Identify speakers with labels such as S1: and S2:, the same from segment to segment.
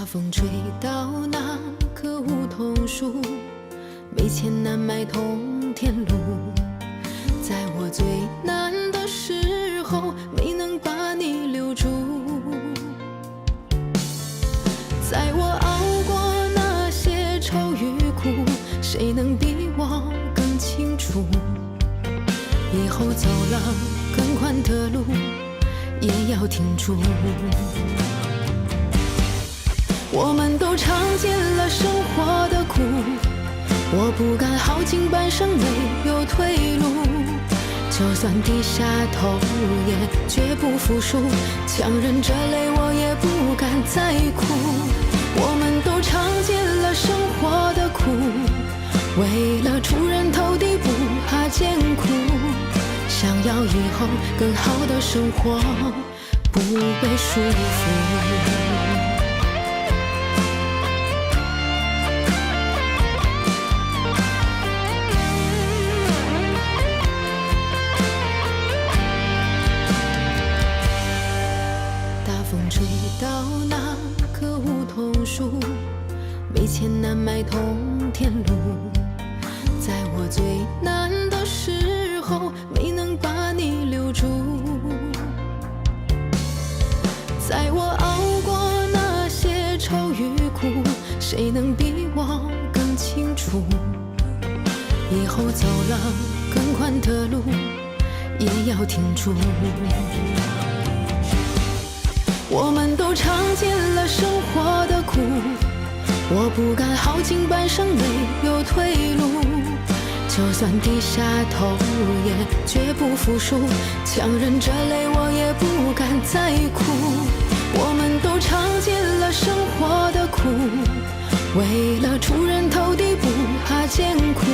S1: 风吹到那棵梧桐树，没钱难买通天路。在我最难的时候，没能把你留住。在我熬过那些愁与苦，谁能比我更清楚？以后走了更宽的路，也要挺住。我们都尝尽了生活的苦，我不敢好景半生没有退路。就算低下头也绝不服输，强忍着泪我也不敢再哭。我们都尝尽了生活的苦，为了出人头地不怕艰苦。想要以后更好的生活，不被束缚。吹到那棵梧桐树，没钱难买通天路。在我最难的时候，没能把你留住。在我熬过那些愁与苦，谁能比我更清楚？以后走了更宽的路，也要挺住。我们都尝尽了生活的苦，我不敢好景半生没有退路。就算低下头也绝不服输，强忍着泪我也不敢再哭。我们都尝尽了生活的苦，为了出人头地不怕艰苦。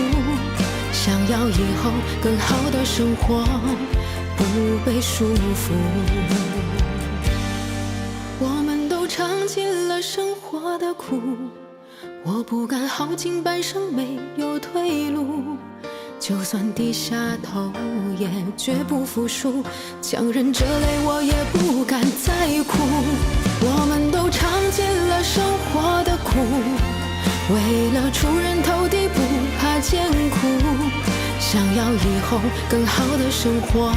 S1: 想要以后更好的生活，不被束缚。我们都尝尽了生活的苦，我不敢好景半生没有退路。就算低下头也绝不服输，强忍着泪我也不敢再哭。我们都尝尽了生活的苦，为了出人头地不怕艰苦。想要以后更好的生活，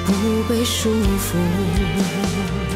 S1: 不被束缚。